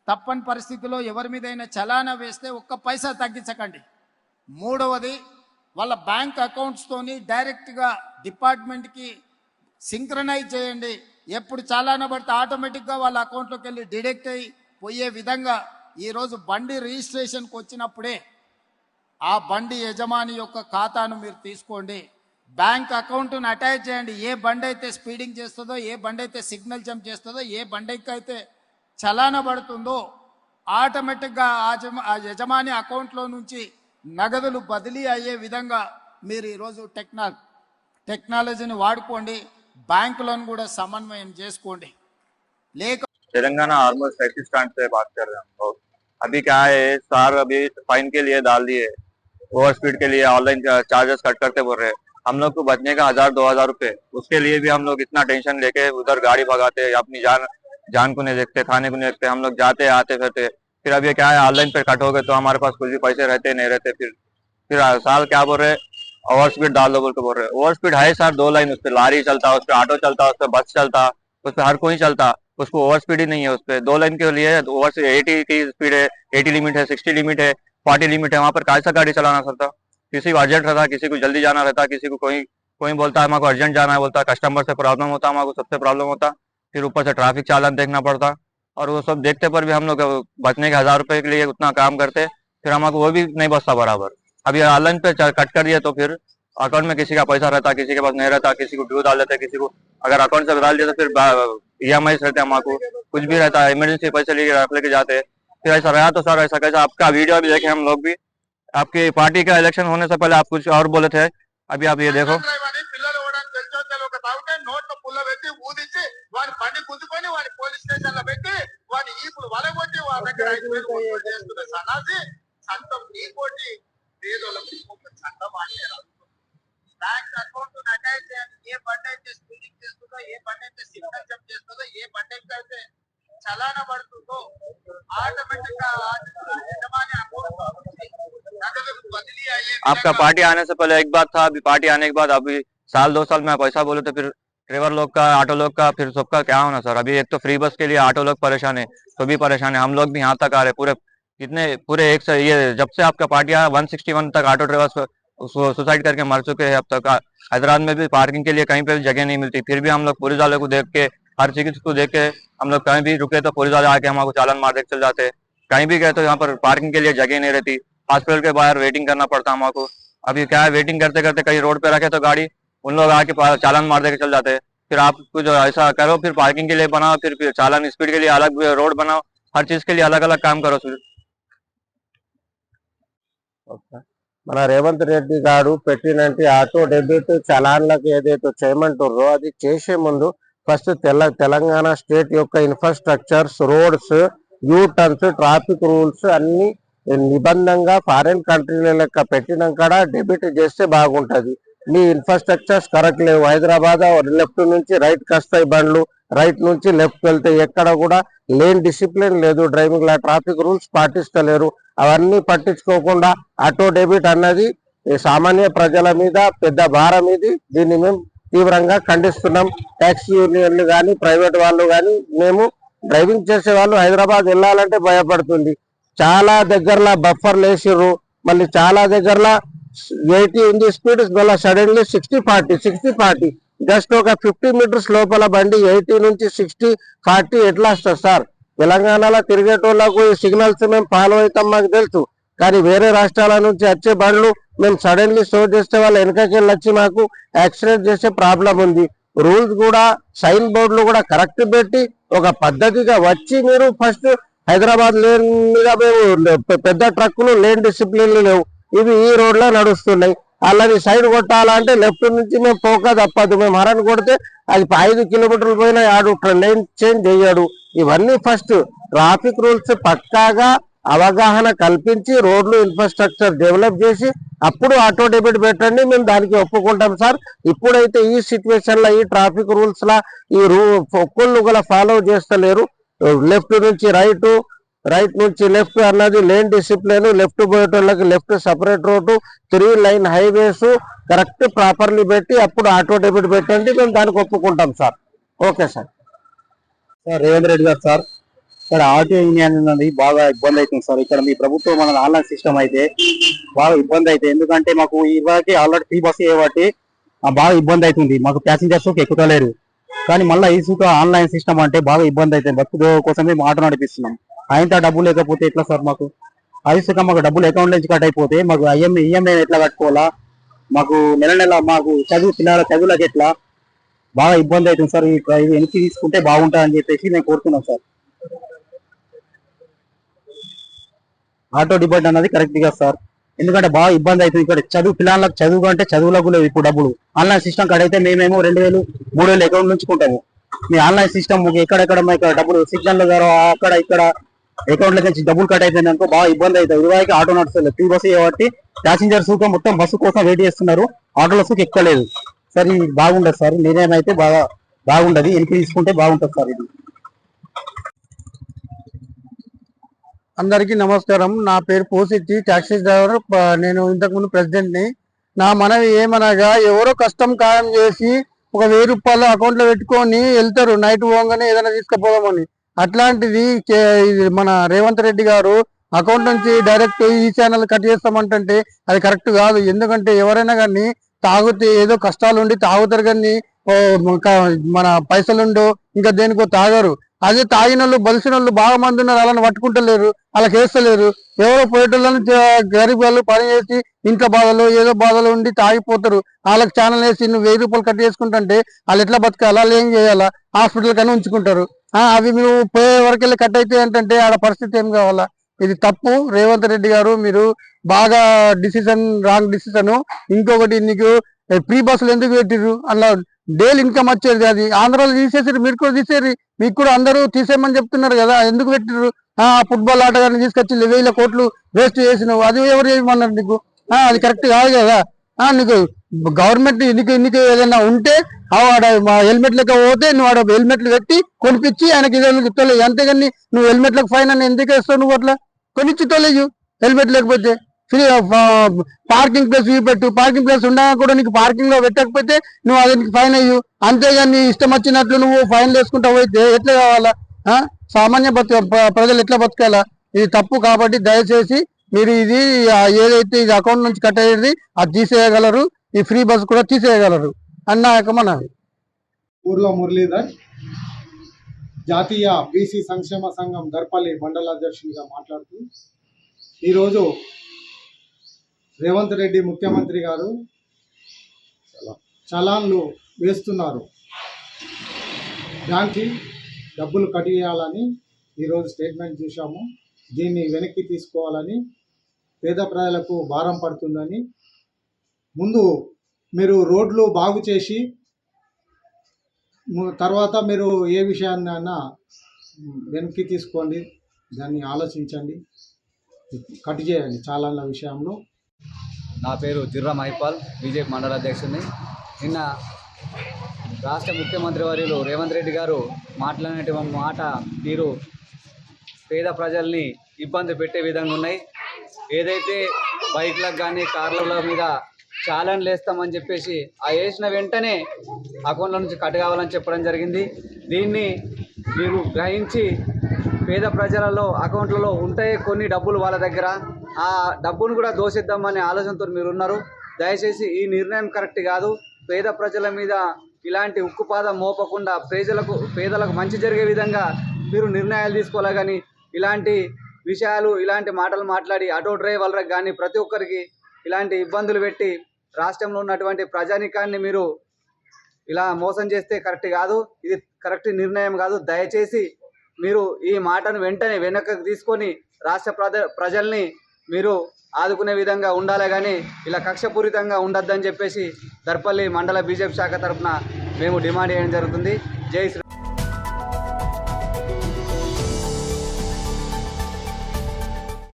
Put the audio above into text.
తప్పని పరిస్థితిలో ఎవరి మీదైనా చలానా వేస్తే ఒక్క పైసా తగ్గించకండి. మూడవది, వాళ్ళ బ్యాంక్ అకౌంట్స్తోని డైరెక్ట్గా డిపార్ట్మెంట్కి సింక్రనైజ్ చేయండి. ఎప్పుడు చలానా పడితే ఆటోమేటిక్గా వాళ్ళ అకౌంట్లోకి వెళ్ళి డిడక్ట్ అయ్యి పోయే విధంగా ఈరోజు బండి రిజిస్ట్రేషన్కి వచ్చినప్పుడే ఆ బండి యజమాని యొక్క ఖాతాను మీరు తీసుకోండి. బ్యాంక్ అకౌంట్ను అటాచ్ చేయండి. ఏ బండి అయితే స్పీడింగ్ చేస్తుందో, ఏ బండి అయితే సిగ్నల్ జంప్ చేస్తుందో, ఏ బండికి అయితే చలానా పడుతుందో ఆటోమేటిక్గా ఆ యజమాని అకౌంట్లో నుంచి నగదులు బదిలీ అయ్యే విధంగా మీరు ఈరోజు టెక్నాలజీని వాడుకోండి. बैंकुలను కూడా సమన్వయం చేసుకోండి. లేక तेलंगाना ऑलमोस्ट टैक्सी स्टैंड से बात कर रहे हैं हम लोग। अभी क्या है सर, अभी फाइन के लिए डाल दिए, ओवर स्पीड के लिए ऑनलाइन चार्जेस कट करते बोल रहे हैं। हम लोग को बचने का 1000-2000 रुपए, उसके लिए भी हम लोग इतना टेंशन लेके उधर गाड़ी भगाते, अपनी जान को नहीं देखते, खाने को नहीं देखते, हम लोग जाते आते फिरते। फिर अब ये क्या है, ऑनलाइन पे कट हो गए तो हमारे पास कुछ भी पैसे रहते नहीं रहते। फिर साल क्या बोल रहे, ओवर स्पीड डाल दो बोल के बोल रहे। ओवर स्पीड है सर 2 लाइन, उस पर लारी चलता, उस पर ऑटो चलता, उस पर बस चलता, उस पर हर कोई चलता, उसको ओवर स्पीड ही नहीं है। उस पर 2 लाइन के लिए ओवर से 80 की स्पीड है, 80 लिमिट है, 60 लिमिट है, 40 लिमिट है। वहाँ पर कैसा गाड़ी चलाना सकता? किसी को अर्जेंट रहता, किसी को जल्दी जाना रहता, किसी को कोई बोलता है हमारे को अर्जेंट जाना है, बोलता कस्टमर से प्रॉब्लम होता, हमारे को सबसे प्रॉब्लम होता। फिर ऊपर से ट्रैफिक चालन देखना पड़ता, और वो सब देखते पर भी हम लोग बचने के 1000 रुपए के लिए उतना काम करते, फिर हमारे को वो भी नहीं बचता बराबर। अब ये ऑनलाइन पे कट कर दिए तो फिर अकाउंट में किसी का पैसा रहता, किसी के पास नहीं रहता, किसी को ड्यू डाल देते, किसी को अगर अकाउंट से डाल दिया तो फिर EMI रहते, हमारे को कुछ भी रहता है, इमरजेंसी पैसे लेके जाते। फिर ऐसा रहा तो सर ऐसा कैसा, आपका वीडियो भी देखे हम लोग भी, आपकी पार्टी का इलेक्शन होने से पहले आप कुछ और बोले थे, अभी आप ये देखो। బ్యాంక్ అకౌంట్ అటాచ్ చేయండి. ఏ బండి అయితే స్పీడింగ్ చేస్తుందో, ఏ బండి అయితే సిగ్నల్ జంప్ చేస్తుందో, ఏ బండి అయితే చలానా పడుతుందో ఆటోమేటిక్ గా యజమాని అకౌంట్ నగదు బదిలీ అయ్యే। आपका पार्टी आने से पहले एक बात था, अभी पार्टी आने के बाद अभी 1-2 साल में आप ऐसा बोले तो फिर ड्राइवर लोग का, ऑटो लोग का, फिर सबका क्या होना सर? अभी एक तो फ्री बस के लिए ऑटो लोग परेशान है, तो भी परेशान है, हम लोग भी यहाँ तक आ रहे पूरे एक से ये जब से आपका पार्टी आया 161 तक ऑटो ड्राइवर्स सुसाइड करके मर चुके हैं अब तक। हैदराबाद में भी पार्किंग के लिए कहीं पे भी जगह नहीं मिलती, फिर भी हम लोग पुलिस वाले को देख के, हर चीज को देख के हम लोग कहीं भी रुके तो पुलिस वाले आके हमको चालान मार देख चल जाते। कहीं भी गए तो यहाँ पर पार्किंग के लिए जगह नहीं रहती, हॉस्पिटल के बाहर वेटिंग करना पड़ता हमको। अभी क्या है, वेटिंग करते करते कहीं रोड पे रखे तो गाड़ी उन लोग आके चालान मार दे के चल जाते। फिर आप कुछ ऐसा करो, फिर पार्किंग के लिए बनाओ, फिर चालान स्पीड के लिए अलग रोड बनाओ, हर चीज के लिए अलग अलग काम करो। మన రేవంత్ రెడ్డి గారు పెట్టినట్టు ఆటో డెబిట్ చలాన్లకు ఏదైతే చేయమంటారో అది చేసే ముందు ఫస్ట్ తెలంగాణ స్టేట్ యొక్క infrastructures, roads, U turns, traffic rules అన్ని నిబంధనగా ఫారిన్ కంట్రీల లెక్క పెట్టినాక డెబిట్ చేస్తే బాగుంటది. మీ ఇన్ఫ్రాస్ట్రక్చర్స్ కరెక్ట్ లేవు. హైదరాబాద్ లెఫ్ట్ నుంచి రైట్ వస్తాయి బండ్లు, రైట్ నుంచి లెఫ్ట్ వెళ్తే ఎక్కడ కూడా లేన్ డిసిప్లిన్ లేదు, డ్రైవింగ్ లా ట్రాఫిక్ రూల్స్ పాటిస్తలేరు. అవన్నీ పట్టించుకోకుండా ఆటో డెబిట్ అన్నది సామాన్య ప్రజల మీద పెద్ద భారం. ఇది దీన్ని మేము తీవ్రంగా ఖండిస్తున్నాం. ట్యాక్సీ యూనియన్లు కానీ, ప్రైవేట్ వాళ్ళు కానీ, మేము డ్రైవింగ్ చేసే వాళ్ళు హైదరాబాద్ వెళ్ళాలంటే భయపడుతుంది. చాలా దగ్గరలో బఫర్లు వేసిర్రు, మళ్ళీ చాలా దగ్గరలో 80 ఉంది స్పీడ్, మళ్ళీ సడన్లీ 60-40 జస్ట్ ఒక 50 మీటర్స్ లోపల బండి 80 నుంచి 60-40 ఎట్లా వస్తుంది సార్? తెలంగాణలో తిరిగేటోళ్లకు ఈ సిగ్నల్స్ మేము ఫాలో అవుతాం, మాకు తెలుసు. కానీ వేరే రాష్ట్రాల నుంచి వచ్చే బండ్లు మేము సడన్లీ స్లో చేస్తే వాళ్ళు వెనకకెళ్ళి వచ్చి మాకు యాక్సిడెంట్ చేసే ప్రాబ్లం ఉంది. రూల్స్ కూడా, సైన్ బోర్డులు కూడా కరెక్ట్ పెట్టి ఒక పద్ధతిగా వచ్చి మీరు ఫస్ట్ హైదరాబాద్ లేన్ మీద మేము పెద్ద ట్రక్కులు లేన్ డిసిప్లిన్లు లేవు, ఇవి ఈ రోడ్ లో నడుస్తున్నాయి. అలాది సైడ్ కొట్టాలంటే లెఫ్ట్ నుంచి మేము పోక తప్పదు. మేము హరన్ కొడితే అది 5 కిలోమీటర్లు పోయినా ఆడు లేన్ చేంజ్ చేయడు. ఇవన్నీ ఫస్ట్ ట్రాఫిక్ రూల్స్ పక్కాగా అవగాహన కల్పించి రోడ్లు ఇన్ఫ్రాస్ట్రక్చర్ డెవలప్ చేసి అప్పుడు ఆటో డెబిట్ పెట్టండి, మేము దానికి ఒప్పుకుంటాం సార్. ఇప్పుడైతే ఈ సిచ్యువేషన్ లో ఈ ట్రాఫిక్ రూల్స్ లా ఈ ఒక్కళ్ళు కూడా ఫాలో చేస్తలేరు. లెఫ్ట్ నుంచి రైట్ నుంచి లెఫ్ట్ అన్నది లేన్ డిసిప్లిన్, లెఫ్ట్ పోయేటోళ్ళకి left separate road, 3 line highways correct properly పెట్టి అప్పుడు ఆటో డెబిట్ పెట్టండి, మేము దానికి ఒప్పుకుంటాం sir. Okay sir. Revanth Reddy గారు సార్ సార్ ఆటో యూనియన్ అనేది బాగా ఇబ్బంది అవుతుంది సార్. ఇక్కడ మీ ప్రభుత్వం మన ఆన్లైన్ సిస్టమ్ అయితే బాగా ఇబ్బంది అవుతుంది. ఎందుకంటే మాకు ఇవాళకి ఆల్రెడీ ఫ్రీ బస్సు చేయబట్టి బాగా ఇబ్బంది అవుతుంది. మాకు ప్యాసింజర్స్ ఎక్కుతలేరు. కానీ మళ్ళీ ఈ సూట్ ఆన్లైన్ సిస్టమ్ అంటే బాగా ఇబ్బంది అవుతుంది. బస్సు కోసమే ఆటో నడిపిస్తున్నాం. ఆయనతో డబ్బులు లేకపోతే ఎట్లా సార్? మాకు ఐసుక మాకు డబ్బులు అకౌంట్ నుంచి కట్ అయిపోతే మాకు ఈఎంఐ ఎట్లా కట్టుకోవాలా? మాకు నెల నెల మాకు పిల్లల చదువులకు ఎట్లా బాగా ఇబ్బంది అవుతుంది సార్. ఇది వెనక్కి తీసుకుంటే బాగుంటుంది అని చెప్పేసి నేను కోరుతున్నాను సార్. ఆటో డిపార్ట్ అన్నది కరెక్ట్ గా సార్. ఎందుకంటే బాగా ఇబ్బంది అవుతుంది. ఇక్కడ పిల్లలకు చదువు అంటే చదువులకు లేవు ఇప్పుడు డబ్బులు. ఆన్లైన్ సిస్టమ్ కట్ అయితే మేమేమో 2000 3000 అకౌంట్ నుంచుకుంటాము. మీ ఆన్లైన్ సిస్టమ్ ఎక్కడెక్కడ ఇక్కడ డబ్బులు సిగ్నల్ ద్వారా అక్కడ ఇక్కడ అకౌంట్ల నుంచి డబ్బులు కట్ అయిపోయింది అనుకో బాగా ఇబ్బంది అవుతుంది. ఇదివరకు ఆటో నడుస్తుంది ఫ్రీ బస్సు కాబట్టి ప్యాసింజర్స్ మొత్తం బస్సు కోసం వెయిట్ చేస్తున్నారు. ఆటోల సుఖం ఎక్కలేదు సార్. ఇది బాగుండదు సార్. నిర్ణయం అయితే బాగుండదు. వెనక్కి తీసుకుంటే బాగుంటుంది సార్. ఇది అందరికీ నమస్కారం. నా పేరు పోసిట్టి, టాక్సీ డ్రైవర్. నేను ఇంతకుముందు ప్రెసిడెంట్ ని. నా మనవి ఏమనగా, ఎవరో కష్టం ఖాయం చేసి ఒక 1000 రూపాయలు అకౌంట్ లో పెట్టుకొని వెళ్తారు నైట్ పోగానే ఏదైనా తీసుకుపోదామని. అట్లాంటిది ఇది మన రేవంత్ రెడ్డి గారు అకౌంట్ నుంచి డైరెక్ట్ ఈ ఛానల్ కట్ చేస్తామంటే అది కరెక్ట్ కాదు. ఎందుకంటే ఎవరైనా కానీ తాగితే ఏదో కష్టాలు ఉండి తాగుతారు, కానీ మన పైసలుండో ఇంకా దేనికో తాగరు. అదే తాగిన వాళ్ళు బలిసిన వాళ్ళు బాగా మంది ఉన్నారు, అలాని పట్టుకుంటలేరు, వాళ్ళకి వేస్తలేరు. ఎవరో పోయేటోళ్ళని గరీబ్ వాళ్ళు పని చేసి ఇంట్లో బాధలు ఏదో బాధలు ఉండి తాగిపోతారు. వాళ్ళకి ఛానల్ వేసి నువ్వు 1000 రూపాయలు కట్ చేసుకుంటుంటే వాళ్ళు ఎట్లా బతకాలా? వాళ్ళు ఏం చేయాలా? హాస్పిటల్ కన్నా ఉంచుకుంటారు. అవి నువ్వు పోయే వరకు కట్ అయితే ఏంటంటే ఆడ పరిస్థితి ఏం కావాలా? ఇది తప్పు. రేవంత్ రెడ్డి గారు మీరు బాగా రాంగ్ డిసిషన్. ఇంకొకటి, నీకు ఫ్రీ బస్సులు ఎందుకు పెట్టిర్రు? అలా డైలీ ఇన్కమ్ వచ్చేది. అది ఆంధ్రాలో తీసేసారు, మీరు కూడా తీసేరి. మీకు కూడా అందరూ తీసేయమని చెప్తున్నారు కదా, ఎందుకు పెట్టిర్రు? ఫుట్బాల్ ఆటగాన్ని తీసుకొచ్చి 1000 కోట్లు వేస్ట్ చేసినావు. అది ఎవరు చేయమన్నారు నీకు? అది కరెక్ట్ కాదు కదా. నీకు గవర్నమెంట్ నీకు ఏదైనా ఉంటే హెల్మెట్ లెక్క పోతే నువ్వు ఆడ హెల్మెట్లు పెట్టి కొనిపించి ఆయనకి ఇదే తొలగి. అంతేగాని నువ్వు హెల్మెట్లకు ఫైన్ అని ఎందుకు వేస్తావు? నువ్వు అట్లా కొనిచ్చి తొలగి హెల్మెట్ లేకపోతే. ఫ్రీ పార్కింగ్ ప్లేస్ చూపెట్టు. పార్కింగ్ ప్లేస్ ఉండగా కూడా నీకు పార్కింగ్ లో పెట్టకపోతే నువ్వు అది ఫైన్ అయ్యు. అంతేగాని ఇష్టం వచ్చినట్లు నువ్వు ఫైన్లు వేసుకుంటా పోతే ఎట్లా కావాలా? సామాన్య ప్రజలు ఎట్లా బతకాలా? ఇది తప్పు. కాబట్టి దయచేసి మీరు ఇది ఏదైతే ఇది అకౌంట్ నుంచి కట్ అయ్యేది అది తీసేయగలరు. ఈ ఫ్రీ బస్ కూడా తీసేయగలరు అన్న మనవి. ఊర్లో మురళీధర్, జాతీయ బీసీ సంక్షేమ సంఘం దర్పల్లి మండల అధ్యక్షునిగా మాట్లాడుతూ, ఈరోజు రేవంత్ రెడ్డి ముఖ్యమంత్రి గారు చలాన్లు వేస్తున్నారు. బ్యాంక్కి డబ్బులు కట్ చేయాలని ఈరోజు స్టేట్మెంట్ చూసాము. దీన్ని వెనక్కి తీసుకోవాలని, పేద ప్రజలకు భారం పడుతుందని. ముందు మీరు రోడ్లు బాగు చేసి తర్వాత మీరు ఏ విషయాన్ని అయినా వెనక్కి తీసుకోండి, దాన్ని ఆలోచించండి, కట్ చేయండి చాలాల విషయంలో. నా పేరు జిర్రా మహిపాల్, బీజేపీ మండల అధ్యక్షుడిని. నిన్న రాష్ట్ర ముఖ్యమంత్రి వర్యులు రేవంత్ రెడ్డి గారు మాట్లాడినటువంటి మాట తీరు పేద ప్రజల్ని ఇబ్బంది పెట్టే విధంగా ఉన్నాయి. ఏదైతే బైక్లకు కానీ కార్ల మీద ఛాలెంజ్లు వేస్తామని చెప్పేసి వేసిన వెంటనే అకౌంట్ల నుంచి కట్ కావాలని చెప్పడం జరిగింది. దీన్ని మీరు గ్రహించి పేద ప్రజలలో అకౌంట్లలో ఉంటాయి కొన్ని డబ్బులు వాళ్ళ దగ్గర, ఆ డబ్బును కూడా దోషిద్దామనే ఆలోచనతో మీరు ఉన్నారు. దయచేసి ఈ నిర్ణయం కరెక్ట్ కాదు. పేద ప్రజల మీద ఇలాంటి ఉక్కుపాదం మోపకుండా పేదలకు మంచి జరిగే విధంగా మీరు నిర్ణయాలు తీసుకోవాలి. కానీ ఇలాంటి విషయాలు ఇలాంటి మాటలు మాట్లాడి ఆటో డ్రైవర్లకు కానీ ప్రతి ఒక్కరికి ఇలాంటి ఇబ్బందులు పెట్టి రాష్ట్రంలో ఉన్నటువంటి ప్రజానికాన్ని మీరు ఇలా మోసం చేస్తే కరెక్ట్ కాదు. ఇది కరెక్ట్ నిర్ణయం కాదు. దయచేసి మీరు ఈ మాటను వెంటనే వెనక్కి తీసుకొని రాష్ట్ర ప్రజల్ని మీరు ఆదుకునే విధంగా ఉండాలి. కానీ ఇలా కక్షపూరితంగా ఉండొద్దని చెప్పేసి దర్పల్లి మండల బీజేపీ శాఖ తరఫున మేము డిమాండ్ చేయడం జరుగుతుంది. జై శ్రీ.